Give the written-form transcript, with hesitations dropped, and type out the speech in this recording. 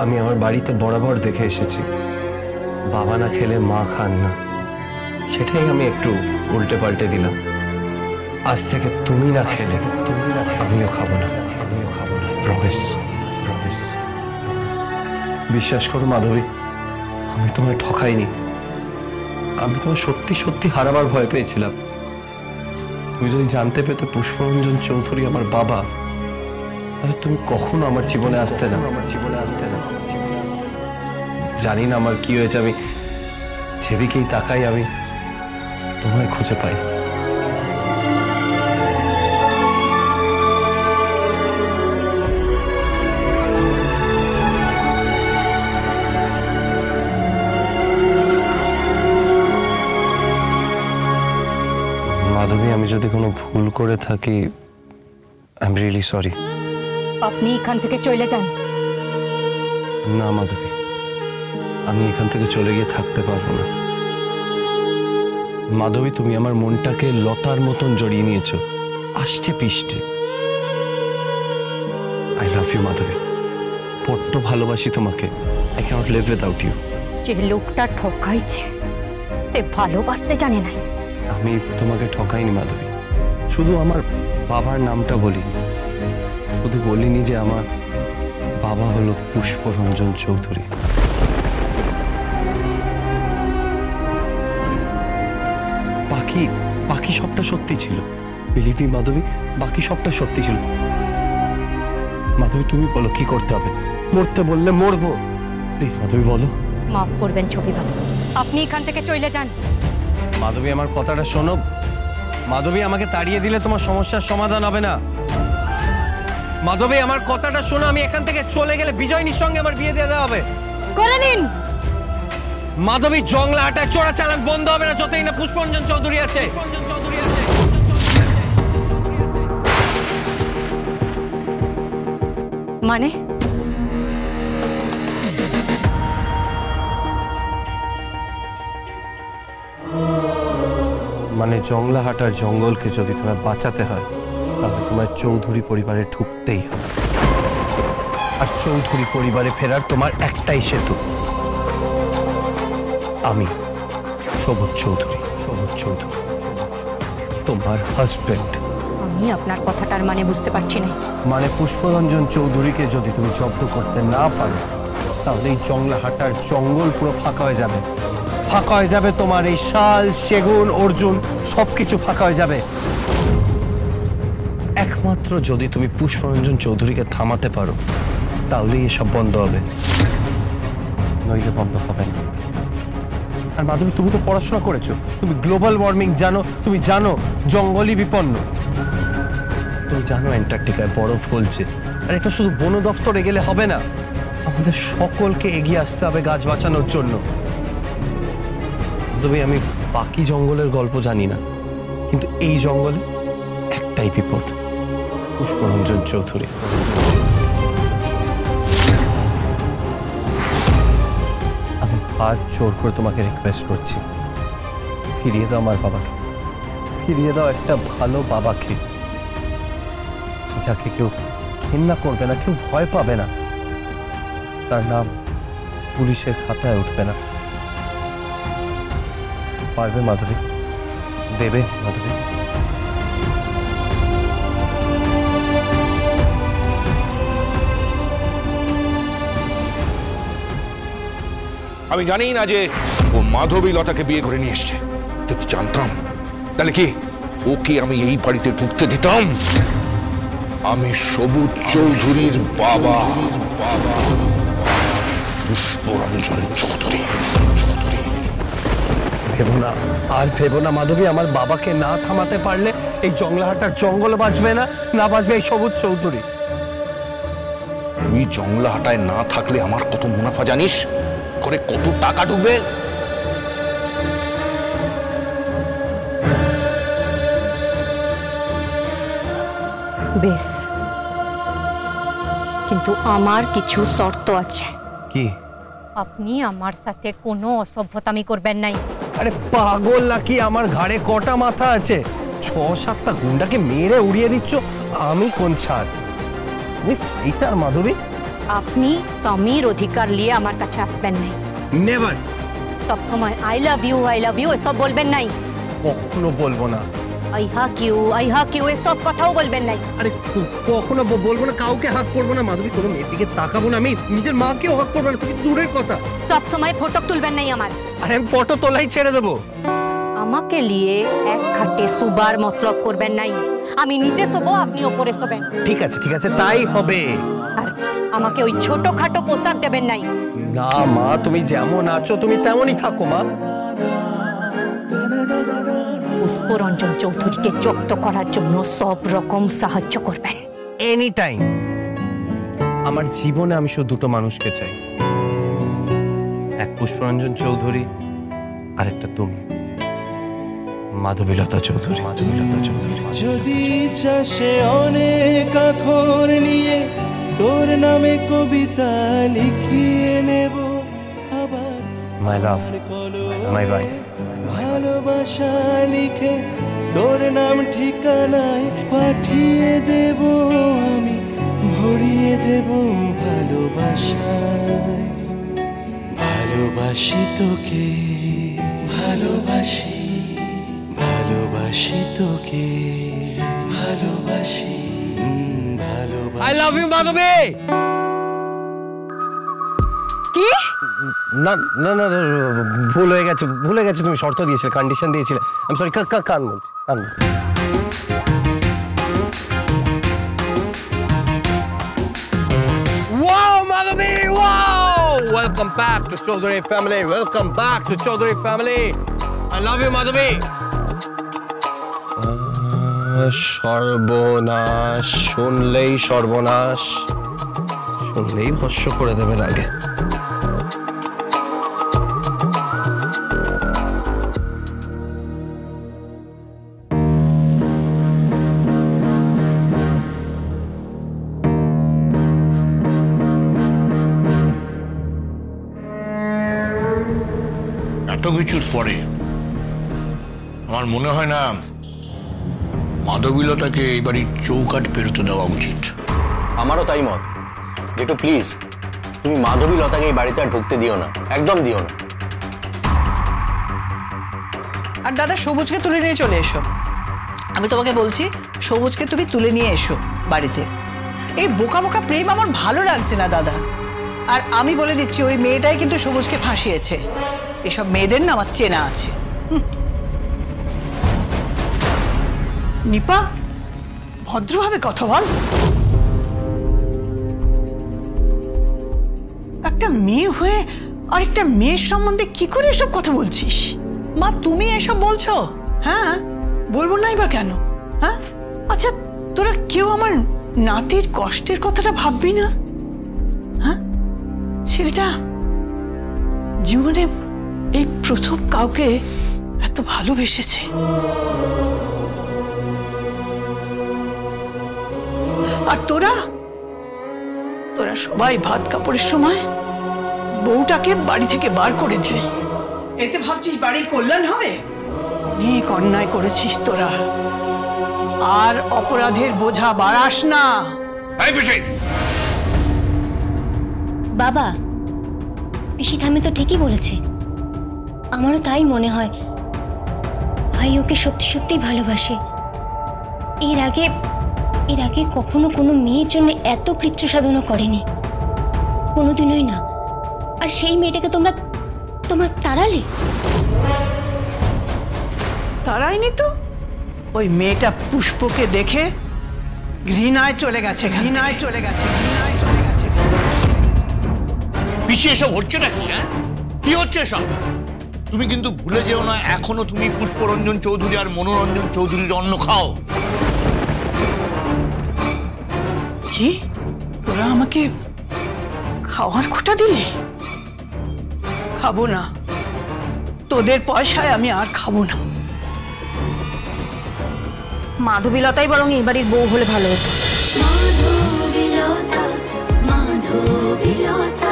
আমি আমার বাড়িতে বরাবর দেখে এসেছি বাবা না খেলে মা খান না, সেটাই আমি একটু উল্টে পাল্টে দিলাম। আজ থেকে তুমি না খেলে আমিও খাবো না, প্রমিস। বিশ্বাস করো মাধবী, আমি তোমায় ঠকাইনি। আমি তোমার সত্যি সত্যি হারাবার ভয় পেয়েছিলাম। তুমি যদি জানতে পেতে পুষ্পরঞ্জন চৌধুরী আমার বাবা, তাহলে তুমি কখনো আমার জীবনে আসতে না। জানি না আমার কি হয়েছে, আমি যেদিকেই তাকাই আমি তোমায় খুঁজে পাই। মাধবী, আমি যদি কোনো ভুল করে থাকি, আই এম রিয়েলি সরি। আপনি এখান থেকে চলে যান। না মাধবী, আমি এখান থেকে চলে গিয়ে থাকতে পারবো না। মাধবী, তুমি আমার মনটাকে লতার মতন জড়িয়ে নিয়েছো, আষ্টে পিষ্টে। আই লাভ ইউ মাধবী, বড্ড ভালোবাসি তোমাকে। I can't live without you. যে লোকটা ঠকাইছে সে ভালোবাসতে জানে না। আমি তোমাকে ঠকাইনি মাধবী, শুধু আমার বাবার নামটা বলি। শুধু বলিনি যে আমার বাবা হলো পুষ্পরঞ্জন চৌধুরী। বাকি সবটা সত্যি ছিল। বিলিভ মি মাধবী, বাকি সবটা সত্যি ছিল। মাধবী, তুমি বলো কি করতে হবে? মরতে বললে মরবো। প্লিজ মাধবী বলো। মাফ করবেন ছবি বাবু, আপনি এখান থেকে চলে যান। মাধবী, আমার কথাটা শোনো। মাধবী, আমাকে তাড়িয়ে দিলে তোমার সমস্যার সমাধান হবে না। মাধবী, আমার কথাটা শোনো। আমি এখান থেকে চলে গেলে বিজয়নীর সঙ্গে আমার বিয়ে দিয়ে দেওয়া হবে। করে নিন। মাধবী, জংলা হাটায় চোরা চালান বন্ধ হবে না যতই না পুষ্পরঞ্জন চৌধুরী আছে। মানে জংলা হাটার জঙ্গলকে যদি তোমায় বাঁচাতে হয়, তাহলে তোমার চৌধুরী পরিবারে ঢুকতেই হবে। আর চৌধুরী পরিবারে ফেরার তোমার একটাই সেতু, আমি সবুজ চৌধুরী। তোমার হাজবেন্ড। আমি আপনার কথাটার মানে বুঝতে পারছি না। মানে পুষ্পরঞ্জন চৌধুরীকে যদি তুমি জব্দ করতে না পারো, তাহলে এই জংলা হাটার জঙ্গল পুরো ফাঁকা হয়ে যাবে। ফাঁকা হয়ে যাবে তোমার এই শাল, সেগুন, অর্জুন, সবকিছু ফাঁকা হয়ে যাবে। একমাত্র যদি তুমি পুষ্পরঞ্জন চৌধুরীকে থামাতে পারো, তাহলেই এসব বন্ধ হবে, নইলে বন্ধ হবে না। আর মাধবী, তুমি তো পড়াশোনা করেছো, তুমি গ্লোবাল ওয়ার্মিং জানো, তুমি জানো জঙ্গলই বিপন্ন, তুমি জানো অ্যান্টার্কটিকায় বরফ গলছে। আর এটা শুধু বন দফতরে গেলে হবে না, আমাদের সকলকে এগিয়ে আসতে হবে গাছ বাঁচানোর জন্য। তবে আমি বাকি জঙ্গলের গল্প জানি না, কিন্তু এই জঙ্গলে একটাই বিপদ, পুষ্পরঞ্জন চৌধুরী। আমি হাত জোর করে তোমাকে রিকোয়েস্ট করছি, ফিরিয়ে দাও আমার বাবাকে, ফিরিয়ে দাও একটা ভালো বাবাকে, যাকে কেউ ঘৃণা করবে না, কেউ ভয় পাবে না, তার নাম পুলিশের খাতায় উঠবে না। পারবে মাধবী? দেবে মাধবী? আমি জানি না যে ও মাধবী লতাকে বিয়ে করে নিয়ে এসছে। যদি জানতাম তাহলে কি ওকে আমি এই বাড়িতে ঢুকতে দিতাম? আমি সবুজ চৌধুরীর বাবা, পুষ্পরঞ্জন চৌধুরী। ভেবো না, আর ভেবো না মাধবী, আমার বাবাকে না থামাতে পারলে এই জংলাহাটার জঙ্গল বাঁচবে না, না বাঁচবে এই সবুজ চৌধুরী। তুই জংলাহাটায় না থাকলে আমার কত মুনাফা জানিস? করে কত টাকা ঢুকবে? বেশ, কিন্তু আমার কিছু শর্ত আছে। কি? আপনি আমার সাথে কোনো অসভ্যতামি করবেন নাই। আরে পাগল নাকি? আমার ঘাড়ে কটা মাথা আছে? ৬-৭টা গুন্ডাকে মেরে উড়িয়ে দিচ্ছ, আমি কোন ছাড়? তুমি ফাইটার মাধবী। আপনি স্বামীর অধিকার নিয়ে আমার কাছে আসবেন নাই। নেভার। সব সময় আই লাভ ইউ এসব বলবেন নাই। কখনো বলবো না। আইহা কিউ এসব কথাও বলবেন নাই। আরে কখনো বলবো না, কাউকে হাত করবো না মাধবী, কোনো মেয়ের দিকে তাকাবো না, আমি নিজের মাকেও হাত করবো না, তুমি দূরের কথা। সব সময় ফটো তুলবেন নাই আমার। আরে আমি ফটো তোলাই ছেড়ে দেবো। আমাকে নিয়ে এক খাটে সুবার মতলব করবেন নাই। আমি নিচে শোবো, আপনি ওপরে শোবেন। ঠিক আছে তাই হবে। আর আমাকে ওই ছোটখাটো পোশাক দেবেন নাই। না মা, তুমি যেমন আছো তুমি তেমনই থাকো মা। পুষ্পরঞ্জন চৌধুরীকে জব্দ করার জন্য সব রকম সাহায্য করবেন। Any time. আমার জীবনে আমি শুধু দুটো মানুষকে চাই, এক পুষ্পরঞ্জন চৌধুরী আর একটা তুমি, মাধবীলতা চৌধুরী। যদি চাষে অনেক আথর নিয়ে তোর নামে কবিতা লিখিয়ে নেব, আবার মাই লাভ, মাই ওয়াইফ। ভালোবাসা লিখে তোর নাম ঠিকানায় পাঠিয়ে দেব, আমি ভরিয়ে দেব ভালোবাসায়। ভালোবাসি তোকে, ভালোবাসি তোকে, ভালোবাসি ভালোবাসি। আই লাভ ইউ মাধবী। কি? না না না, ভুল হয়ে গেছে, তুমি শর্ত দিয়েছিলে, কন্ডিশন দিয়েছিলে। আমি সরি, কান বলছি। Wow, Madhavi! Wow! Welcome back to Chaudhary family. Welcome back to Chaudhary family. I love you, Madhavi. সর্বনাশ, শুনলেই সর্বনাশ, শুনলেই ভস্য করে দেবে আগে। এত কিছুর পরে আমার মনে হয় না মাধবীলতাকে এই বাড়ির চৌকাঠ পেরোতে দেওয়া উচিত। আমারও তাই মত। যেটু প্লিজ তুমি মাধবীলতাকে এই বাড়িতে আর ঢুকতে দিও না, একদম দিও না। আর দাদা, সবুজকে তুলে নিয়ে চলে এসো। আমি তোমাকে বলছি, সবুজকে তুমি তুলে নিয়ে এসো বাড়িতে। এই বোকা বোকা প্রেম আমার ভালো লাগছে না দাদা। আর আমি বলে দিচ্ছি, ওই মেয়েটাই কিন্তু সবুজকে ফাঁসিয়েছে। এসব মেয়েদের না আমার চেনা আছে। নিপা, ভদ্রভাবে কথা বল। একটা মেয়ে হয়ে আরেকটা মেয়ের সম্বন্ধে কি করে এসব কথা বলছিস? মা, তুমি এসব বলছো? হ্যাঁ, বলবো নাই বা কেন? হ্যাঁ, আচ্ছা, তোরা কেউ আমার নাতির কষ্টের কথাটা ভাববি না? হ্যাঁ, ছেলেটা জীবনে এই প্রথম কাউকে এত ভালোবেসেছে। আর তোরা সবাই ভাত কাপড়ের সময় বউটাকে বাড়ি থেকে বার করে দিলি। এতে ভাবছিস বাড়ির কল্যাণ হবে? অনেক অন্যায় করেছিস তোরা। আর অপরাধের বোঝা বাড়াস না। বাবা, পিসি ঠাম্মি তো ঠিকই বলেছে। আমারও তাই মনে হয়, ভাই ওকে সত্যি সত্যিই ভালোবাসে। এর আগে কখনো কোনো মেয়ের জন্য এত কৃচ্ছ সাধনা করেনি, কোনোদিনই না। আর সেই মেয়েটাকে তোমরা তাড়ালে? তারাইনি তো। ওই মেয়েটা পুষ্পকে দেখে ঘৃণায় চলে গেছে। পিছিয়ে এসব হচ্ছে নাকি? হ্যাঁ, কি হচ্ছে সব? তুমি কিন্তু ভুলে যেও না, এখনো তুমি পুষ্পরঞ্জন চৌধুরী আর মনোরঞ্জন চৌধুরীর অন্ন খাও। কি? তোরা আমাকে খাওয়ার খোঁটা দিলে? খাবো না, তোদের পয়সায় আমি আর খাবো না। মাধবীলতাই বরং এই বাড়ির বউ হলে ভালো হতো। মাধবীলতা, মাধবীলতা।